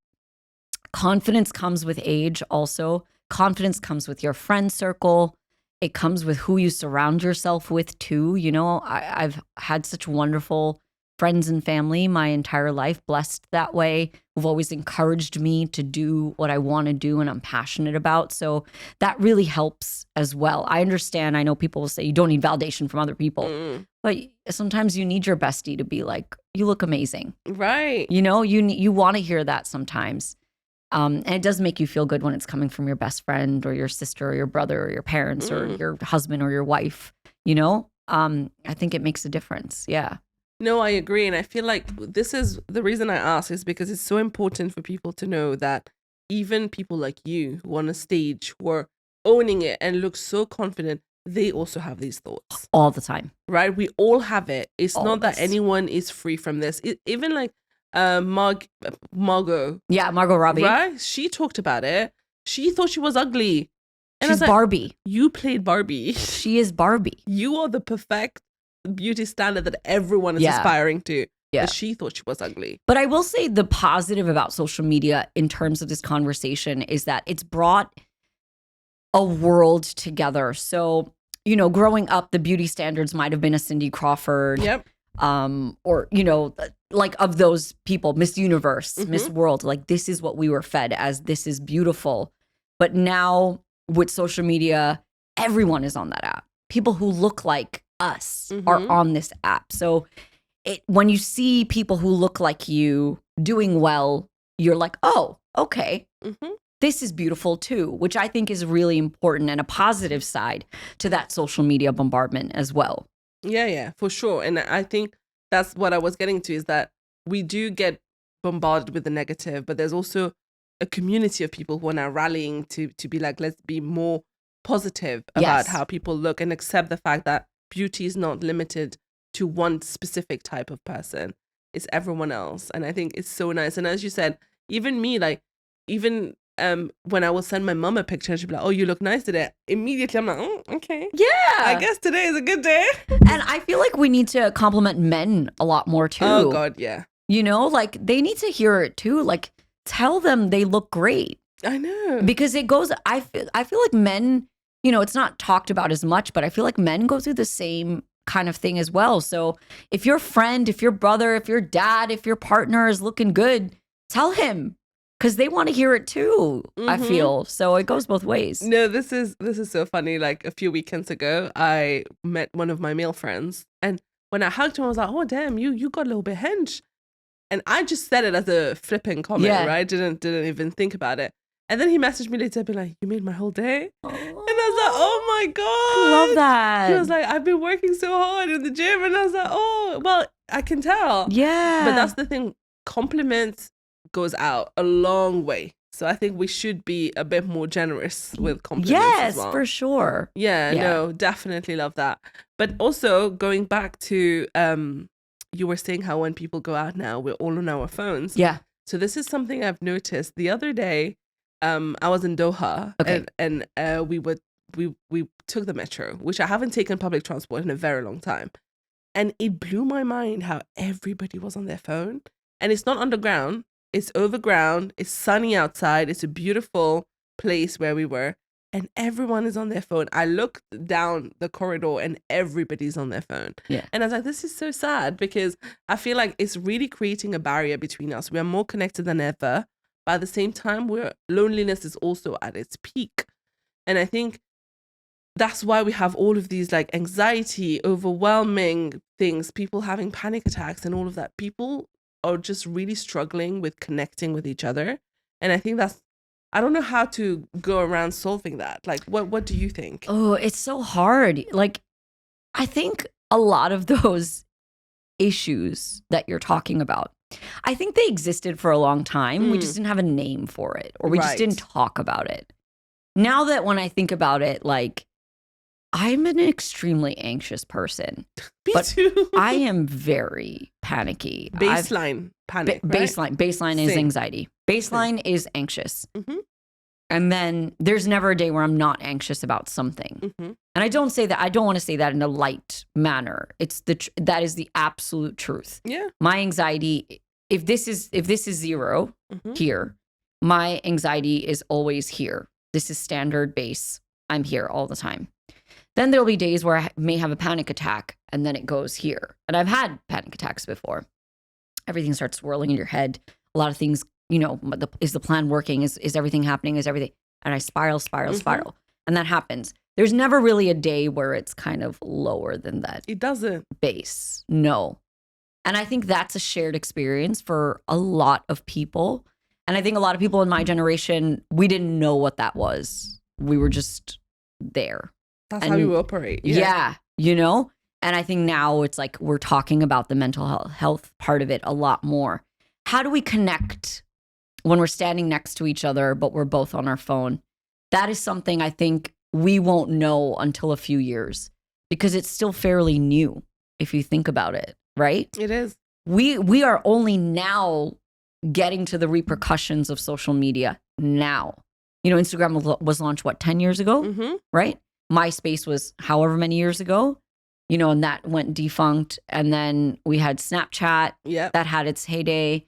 confidence comes with age also. Confidence comes with your friend circle. It comes with who you surround yourself with too. I've had such wonderful friends and family my entire life, blessed that way, who've always encouraged me to do what I want to do and I'm passionate about. So that really helps as well. I understand. I know people will say you don't need validation from other people, but sometimes you need your bestie to be like, you look amazing. Right. You want to hear that sometimes. And it does make you feel good when it's coming from your best friend or your sister or your brother or your parents or your husband or your wife, I think it makes a difference. Yeah. No, I agree. And I feel like this is the reason I ask is because it's so important for people to know that even people like you who are on a stage who are owning it and look so confident, they also have these thoughts. All the time. Right? We all have it. It's all not that anyone is free from this. Even like Margot. Yeah, Margot Robbie. Right? She talked about it. She thought she was ugly. And She's Barbie. You played Barbie. She is Barbie. You are the perfect beauty standard that everyone is aspiring to. Yeah. But she thought she was ugly. But I will say the positive about social media in terms of this conversation is that it's brought a world together. So, growing up, the beauty standards might have been a Cindy Crawford. Yep. Or, like of those people, Miss Universe, Miss World, like this is what we were fed as, this is beautiful. But now with social media, everyone is on that app. People who look like us are on this app. So when you see people who look like you doing well, you're like, oh, okay. This is beautiful too, which I think is really important and a positive side to that social media bombardment as well. Yeah, for sure. And I think that's what I was getting to, is that we do get bombarded with the negative, but there's also a community of people who are now rallying to be like, let's be more positive about how people look and accept the fact that beauty is not limited to one specific type of person. It's everyone else. And I think it's so nice. And as you said, even me, like, even when I will send my mum a picture, she'll be like, "Oh, you look nice today." Immediately, I'm like, "Oh, okay. Yeah. I guess today is a good day." And I feel like we need to compliment men a lot more too. Oh God, yeah. You know, like they need to hear it too. Like tell them they look great. I know. Because it goes, I feel like men, you know, it's not talked about as much, but I feel like men go through the same kind of thing as well. So if your friend, if your brother, if your dad, if your partner is looking good, tell him. Because they want to hear it too, I feel. So it goes both ways. No, this is so funny. Like a few weekends ago, I met one of my male friends. And when I hugged him, I was like, "Oh, damn, you got a little bit hench." And I just said it as a flipping comment, right? Didn't even think about it. And then he messaged me later, be like, "You made my whole day." And I was like, "Oh my God." I love that. He was like, "I've been working so hard in the gym." And I was like, "Oh, well, I can tell." Yeah. But that's the thing. Compliments goes out a long way. So I think we should be a bit more generous with compliments as well. Yes, for sure. Yeah, no, definitely love that. But also going back to, you were saying how when people go out now, we're all on our phones. Yeah. So this is something I've noticed. The other day, I was in Doha, and we took the metro, which I haven't taken public transport in a very long time. And it blew my mind how everybody was on their phone. And it's not underground. It's overground. It's sunny outside. It's a beautiful place where we were. And everyone is on their phone. I looked down the corridor and everybody's on their phone. Yeah. And I was like, this is so sad because I feel like it's really creating a barrier between us. We are more connected than ever. But at the same time, loneliness is also at its peak. And I think that's why we have all of these like anxiety, overwhelming things, people having panic attacks and all of that. People are just really struggling with connecting with each other. And I think I don't know how to go around solving that. Like, what do you think? Oh, it's so hard. Like, I think a lot of those issues that you're talking about, I think they existed for a long time. We just didn't have a name for it, or we just didn't talk about it. Now that when I think about it, like, I'm an extremely anxious person. Me too. I am very panicky. Baseline panic. Baseline is anxiety. Baseline is anxious. Mm-hmm. And then there's never a day where I'm not anxious about something. Mm-hmm. And I don't want to say that in a light manner. It's that is the absolute truth. Yeah. My anxiety, if this is zero here, my anxiety is always here. This is standard base. I'm here all the time. Then there'll be days where I may have a panic attack and then it goes here. And I've had panic attacks before. Everything starts swirling in your head. A lot of things, you know, is the plan working? Is everything happening? Is everything? And I spiral. And that happens. There's never really a day where it's kind of lower than that. It doesn't. Base. No. And I think that's a shared experience for a lot of people. And I think a lot of people in my generation, we didn't know what that was. We were just there. That's how you operate. Yeah, you know? And I think now it's like we're talking about the mental health part of it a lot more. How do we connect when we're standing next to each other, but we're both on our phone? That is something I think we won't know until a few years because it's still fairly new if you think about it, right? It is. We are only now getting to the repercussions of social media now. You know, Instagram was launched, 10 years ago, right? MySpace was however many years ago, you know, and that went defunct. And then we had Snapchat that had its heyday,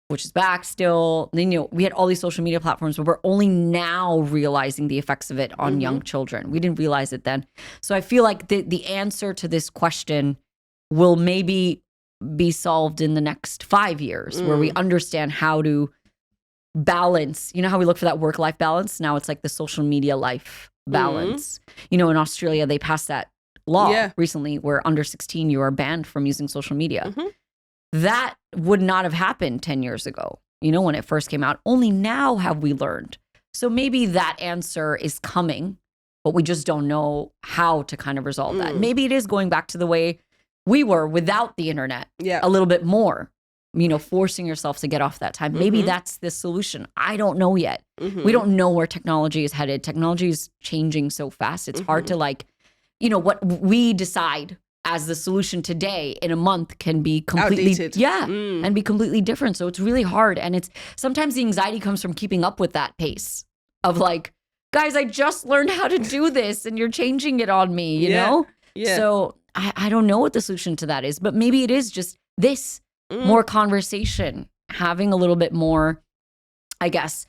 which is back still. Then, you know, we had all these social media platforms, but we're only now realizing the effects of it on young children. We didn't realize it then. So I feel like the answer to this question will maybe be solved in the next 5 years, where we understand how to balance. You know how we look for that work-life balance? Now it's like the social media life balance. You know, in Australia, they passed that law recently where under 16, you are banned from using social media. That would not have happened 10 years ago, you know, when it first came out. Only now have we learned. So maybe that answer is coming, but we just don't know how to kind of resolve that. Maybe it is going back to the way we were without the internet a little bit more, you know, forcing yourself to get off that time. Maybe that's the solution. I don't know yet. We don't know where technology is headed. Technology is changing so fast. It's hard to, like, you know, what we decide as the solution today in a month can be completely outdated. And be completely different. So it's really hard. And it's sometimes the anxiety comes from keeping up with that pace of like, guys, I just learned how to do this and you're changing it on me, you know? Yeah. So I don't know what the solution to that is, but maybe it is just this more conversation, having a little bit more, I guess,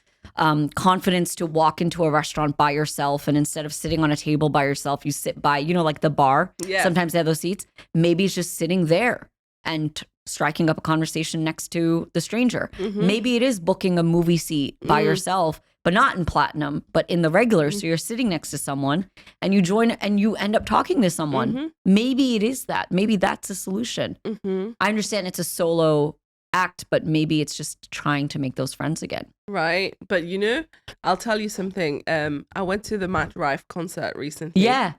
confidence to walk into a restaurant by yourself, and instead of sitting on a table by yourself, you sit by, you know, like the bar. Yeah. Sometimes they have those seats. Maybe it's just sitting there and striking up a conversation next to the stranger. Maybe it is booking a movie seat by yourself, but not in platinum, but in the regular. So you're sitting next to someone and you join and you end up talking to someone. Maybe it is that. Maybe that's a solution. I understand it's a solo act, but maybe it's just trying to make those friends again. Right. But you know, I'll tell you something. I went to the Matt Rife concert recently. Yeah.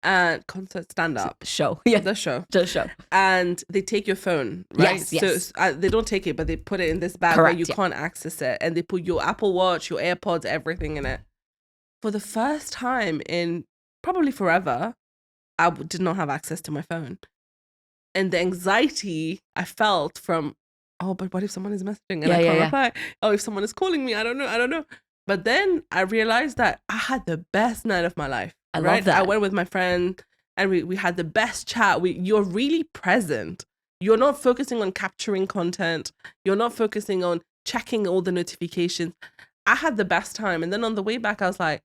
And concert stand-up. Show. Yeah. The show. The show. And they take your phone, right? Yes. So they don't take it, but they put it in this bag where you can't access it. And they put your Apple Watch, your AirPods, everything in it. For the first time in probably forever, I did not have access to my phone. And the anxiety I felt from, oh, but what if someone is messaging and I can't reply? Oh, if someone is calling me, I don't know. But then I realized that I had the best night of my life. I love that. I went with my friend and we had the best chat. You're really present. You're not focusing on capturing content. You're not focusing on checking all the notifications. I had the best time. And then on the way back, I was like,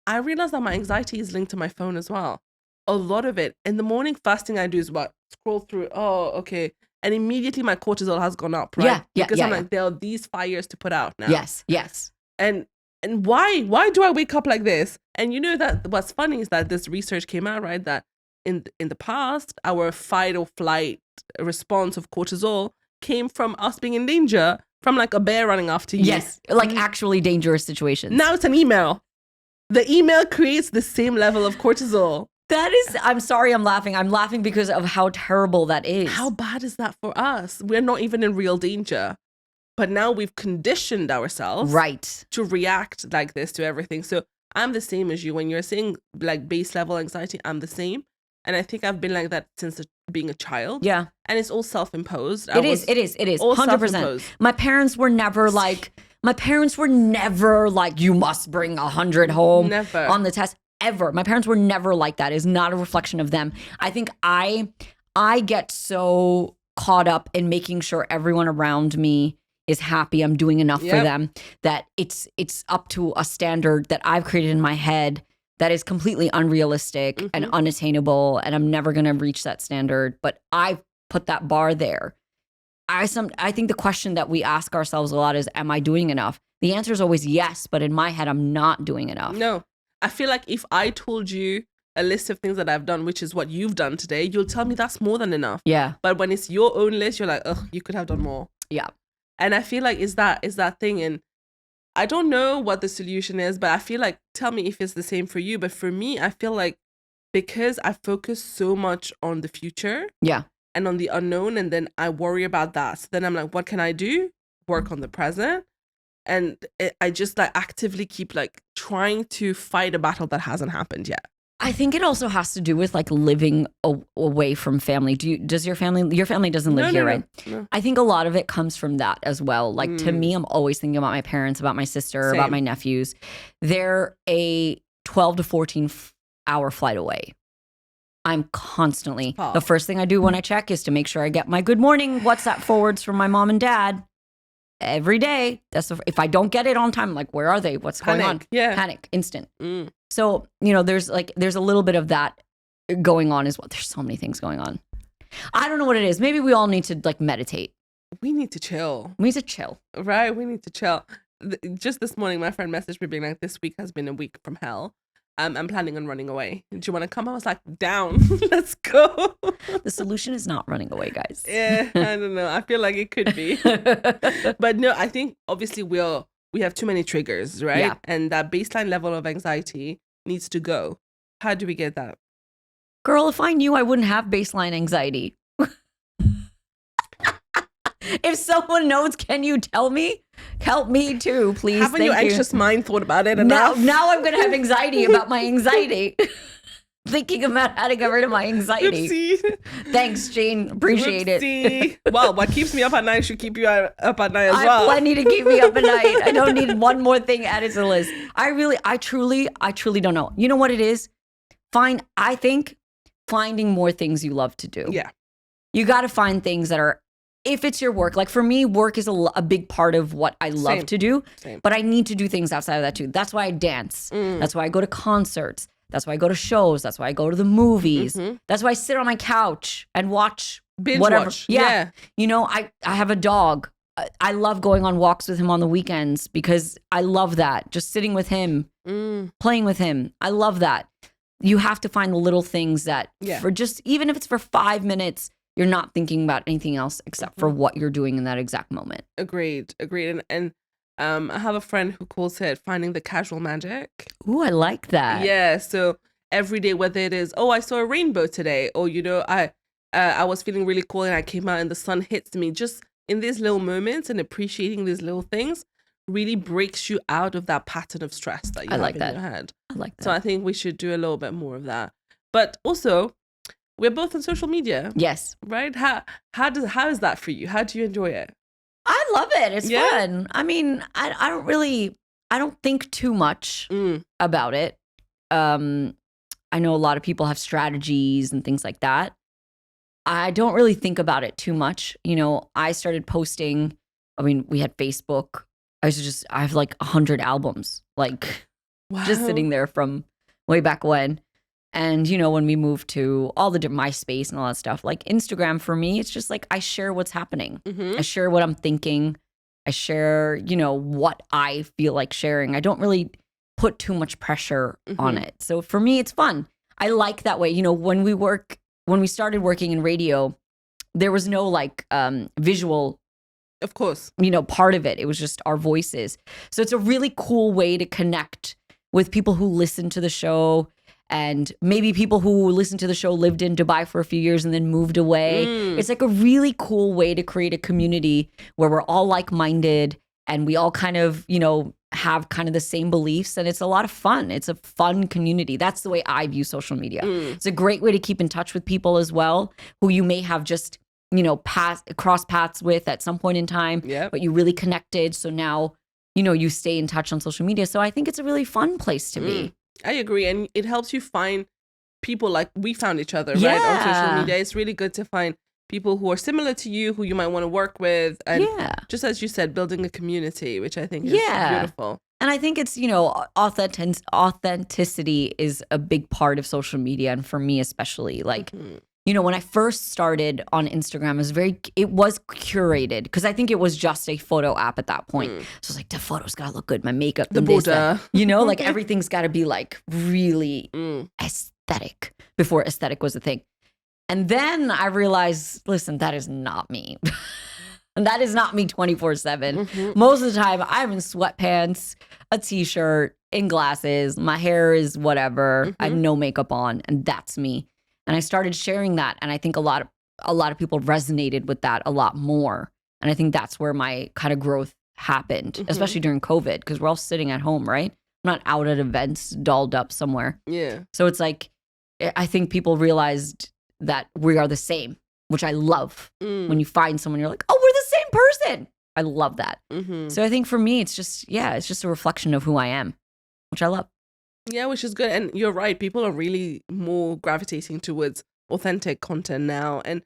I realized that my anxiety is linked to my phone as well. A lot of it. In the morning, first thing I do is what? Scroll through. Oh, okay. And immediately my cortisol has gone up, right? Because I'm like, there are these fires to put out now. Yes. And why do I wake up like this? And you know that what's funny is that this research came out, right? That in the past, our fight or flight response of cortisol came from us being in danger, from like a bear running after you. Yes, like actually dangerous situations. Now it's an email. The email creates the same level of cortisol. That is, I'm sorry I'm laughing. I'm laughing because of how terrible that is. How bad is that for us? We're not even in real danger. But now we've conditioned ourselves to react like this to everything. So I'm the same as you. When you're saying like base level anxiety, I'm the same. And I think I've been like that since being a child. Yeah. And it's all self-imposed. It is. 100%. My parents were never like, you must bring 100 home on the test. Ever. My parents were never like that. It's not a reflection of them. I think I get so caught up in making sure everyone around me is happy, I'm doing enough for them, that it's up to a standard that I've created in my head that is completely unrealistic and unattainable, and I'm never going to reach that standard. But I've put that bar there. I think the question that we ask ourselves a lot is, am I doing enough? The answer is always yes, but in my head, I'm not doing enough. No. I feel like if I told you a list of things that I've done, which is what you've done today, you'll tell me that's more than enough. Yeah. But when it's your own list, you're like, ugh, you could have done more. Yeah. And I feel like is that thing. And I don't know what the solution is, but I feel like, tell me if it's the same for you. But for me, I feel like because I focus so much on the future and on the unknown, and then I worry about that. So then I'm like, what can I do? Work on the present. And I just like actively keep like trying to fight a battle that hasn't happened yet. I think it also has to do with like living away from family. Does your family doesn't live here, right? No. I think a lot of it comes from that as well. Like to me, I'm always thinking about my parents, about my sister, about my nephews. They're a 12 to 14 hour flight away. I'm constantly, the first thing I do when I check is to make sure I get my good morning WhatsApp forwards from my mom and dad. Every day. If I don't get it on time, I'm like, where are they? What's going on? Yeah. Panic, instant. So, you know, there's a little bit of that going on as well. There's so many things going on. I don't know what it is. Maybe we all need to like meditate. We need to chill. Right? We need to chill. Just this morning, my friend messaged me being like, this week has been a week from hell. I'm planning on running away. Do you want to come? I was like, down. Let's go. The solution is not running away, guys. Yeah, I don't know. I feel like it could be. But no, I think obviously we have too many triggers, right? Yeah. And that baseline level of anxiety needs to go. How do we get that? Girl, if I knew, I wouldn't have baseline anxiety. If someone knows, can you tell me? Help me too, please. Haven't your anxious mind thought about it enough? Now I'm going to have anxiety about my anxiety. thinking about how to get rid of my anxiety. Oopsie. Thanks, Sheen. Appreciate it. Well, what keeps me up at night should keep you up at night as I well. have plenty to keep me up at night. I don't need one more thing added to the list. I truly don't know. You know what it is? I think finding more things you love to do. Yeah. You got to find things that are, if it's your work, like for me, work is a big part of what I love to do, but I need to do things outside of that too. That's why I dance. That's why I go to concerts. That's why I go to shows. That's why I go to the movies. That's why I sit on my couch and watch whatever. Watch. Yeah. You know, I have a dog. I love going on walks with him on the weekends because I love that. Just sitting with him, playing with him. I love that. You have to find the little things that for just, even if it's for 5 minutes, you're not thinking about anything else except for what you're doing in that exact moment. Agreed. And I have a friend who calls it finding the casual magic. Ooh, I like that. Yeah. So every day, whether it is, I saw a rainbow today, or, I was feeling really cool and I came out and the sun hits me, just in these little moments and appreciating these little things really breaks you out of that pattern of stress that you have in your head. I like that. So I think we should do a little bit more of that. But also, we're both on social media. Yes. Right? How is that for you? How do you enjoy it? I love it. It's fun. I mean, I don't think too much about it. I know a lot of people have strategies and things like that. I don't really think about it too much. You know, I started posting, we had Facebook. I have like 100 albums, like just sitting there from way back when. And, when we moved to all the MySpace and all that stuff, like Instagram for me, it's just like I share what's happening. I share what I'm thinking. I share, what I feel like sharing. I don't really put too much pressure on it. So for me, it's fun. I like that way. When we started working in radio, there was no like visual, of course, part of it. It was just our voices. So it's a really cool way to connect with people who listen to the show. And maybe people who listened to the show lived in Dubai for a few years and then moved away. It's like a really cool way to create a community where we're all like-minded and we all kind of, have kind of the same beliefs. And it's a lot of fun. It's a fun community. That's the way I view social media. It's a great way to keep in touch with people as well, who you may have just, cross paths with at some point in time, but you really connected. So now, you stay in touch on social media. So I think it's a really fun place to be. I agree. And it helps you find people like we found each other, right? On social media. It's really good to find people who are similar to you, who you might want to work with. And just as you said, building a community, which I think is beautiful. And I think it's, authenticity is a big part of social media. And for me, especially, like, when I first started on Instagram, it was curated because I think it was just a photo app at that point. So it's like, the photos gotta look good, my makeup, the border, like everything's gotta be like really aesthetic before aesthetic was a thing. And then I realized, listen, that is not me. And that is not me 24/7. Most of the time I'm in sweatpants, a t-shirt, in glasses, my hair is whatever, I have no makeup on, and that's me. And I started sharing that. And I think a lot of people resonated with that a lot more. And I think that's where my kind of growth happened, especially during COVID, because we're all sitting at home, right? I'm not out at events, dolled up somewhere. Yeah. So it's like, I think people realized that we are the same, which I love. When you find someone, you're like, oh, we're the same person. I love that. So I think for me, it's just a reflection of who I am, which I love. Yeah, which is good. And you're right. People are really more gravitating towards authentic content now and,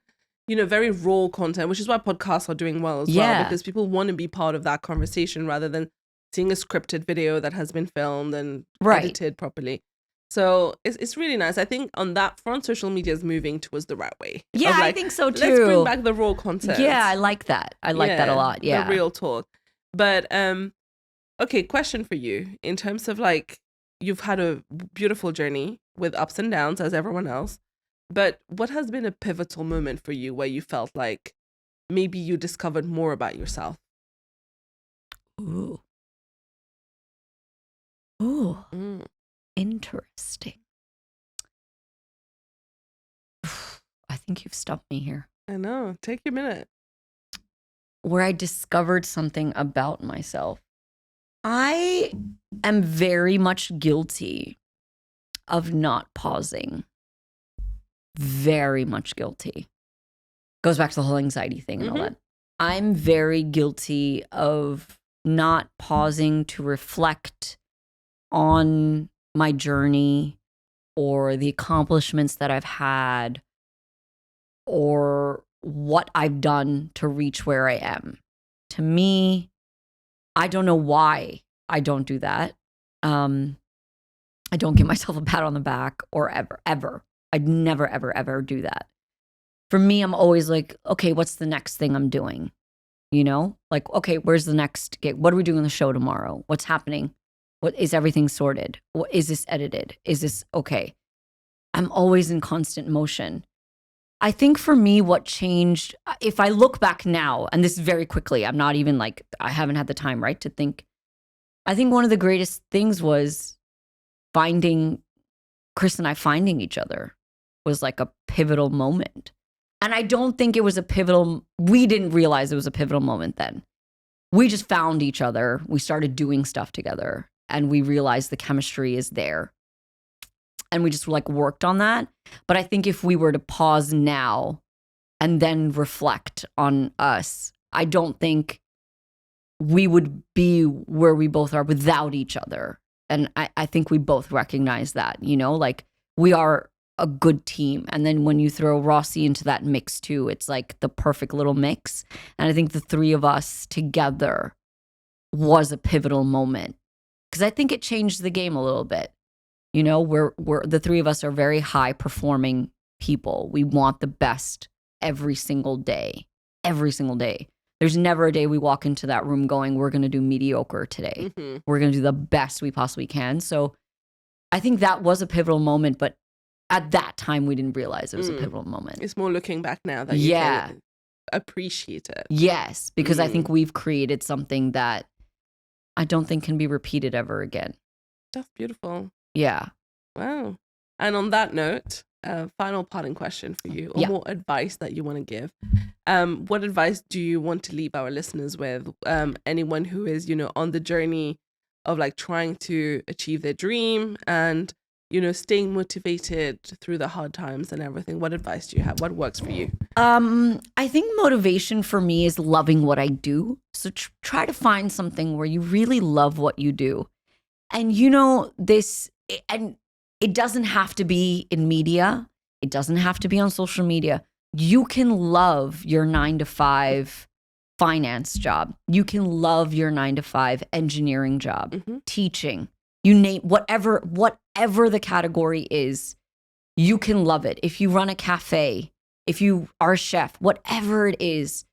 very raw content, which is why podcasts are doing well as well, because people want to be part of that conversation rather than seeing a scripted video that has been filmed and edited properly. So it's really nice. I think on that front, social media is moving towards the right way. Yeah, I think so too. Let's bring back the raw content. Yeah, I like that. I like that a lot. Yeah. The real talk. But, okay, question for you. In terms of like, you've had a beautiful journey with ups and downs as everyone else. But what has been a pivotal moment for you where you felt like maybe you discovered more about yourself? Ooh. Interesting. I think you've stumped me here. I know. Take your minute. Where I discovered something about myself. I am very much guilty of not pausing very much guilty. Goes back to the whole anxiety thing and all that. I'm very guilty of not pausing to reflect on my journey or the accomplishments that I've had or what I've done to reach where I am. To me, I don't know why I don't do that. I don't give myself a pat on the back or ever. I'd never, ever do that. For me, I'm always like, okay, what's the next thing I'm doing? You know, like, okay, where's the next gig? What are we doing on the show tomorrow? What's happening? What is everything sorted? What is this edited? Is this okay? I'm always in constant motion. I think for me, what changed, if I look back now, and this is very quickly, I'm not even like, I haven't had the time, right, to think. I think one of the greatest things was Kris and I finding each other was like a pivotal moment. And I don't think it was we didn't realize it was a pivotal moment then. We just found each other. We started doing stuff together and we realized the chemistry is there. And we just like worked on that. But I think if we were to pause now and then reflect on us, I don't think we would be where we both are without each other. And I think we both recognize that, you know, like we are a good team. And then when you throw Rossi into that mix too, it's like the perfect little mix. And I think the three of us together was a pivotal moment because I think it changed the game a little bit. You know, we're the three of us are very high performing people. We want the best every single day. There's never a day we walk into that room going, we're going to do mediocre today. We're going to do the best we possibly can. So I think that was a pivotal moment, but at that time, we didn't realize it was a pivotal moment. It's more looking back now that you can appreciate it. Yes, because I think we've created something that I don't think can be repeated ever again. That's beautiful. Yeah. Wow. And on that note, final parting question for you, or more advice that you want to give. What advice do you want to leave our listeners with? Anyone who is, you know, on the journey of like trying to achieve their dream and, you know, staying motivated through the hard times and everything. What advice do you have? What works for you? I think motivation for me is loving what I do. So try to find something where you really love what you do. And you know, and it doesn't have to be in media. It doesn't have to be on social media. You can love your 9-to-5 finance job. You can love your 9-to-5 engineering job, teaching. You name whatever the category is, you can love it. If you run a cafe, if you are a chef, whatever it is,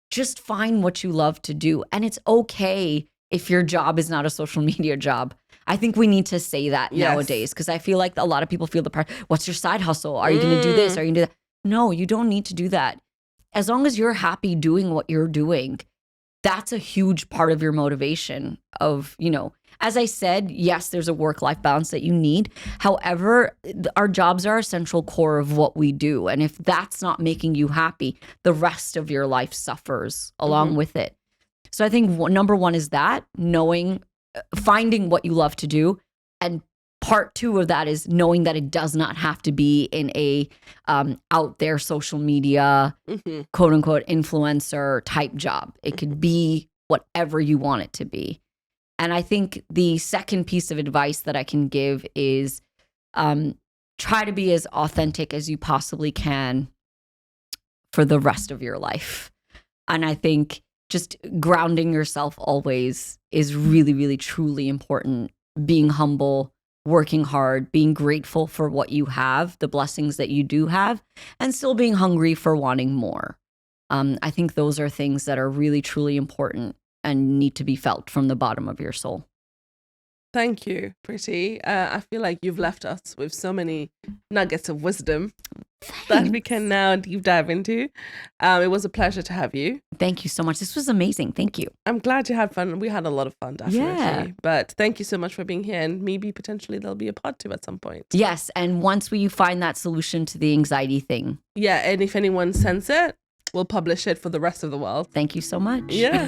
just find what you love to do. And it's okay if your job is not a social media job. I think we need to say that nowadays because I feel like a lot of people feel the part, what's your side hustle? Are you going to do this? Are you going to do that? No, you don't need to do that. As long as you're happy doing what you're doing, that's a huge part of your motivation of, you know, as I said, yes, there's a work-life balance that you need. However, our jobs are a central core of what we do. And if that's not making you happy, the rest of your life suffers along with it. So I think number one is that, finding what you love to do. And part two of that is knowing that it does not have to be in a out there social media, quote unquote, influencer type job. It could be whatever you want it to be. And I think the second piece of advice that I can give is try to be as authentic as you possibly can for the rest of your life. And I think just grounding yourself always is really, really, truly important. Being humble, working hard, being grateful for what you have, the blessings that you do have, and still being hungry for wanting more. I think those are things that are really, truly important and need to be felt from the bottom of your soul. Thank you, Priti. I feel like you've left us with so many nuggets of wisdom that we can now deep dive into. It was a pleasure to have you. Thank you so much. This was amazing. Thank you. I'm glad you had fun. We had a lot of fun, definitely. Yeah. But thank you so much for being here. And maybe potentially there'll be a part 2 at some point. Yes. And once we find that solution to the anxiety thing. Yeah. And if anyone sends it, we'll publish it for the rest of the world. Thank you so much. Yeah.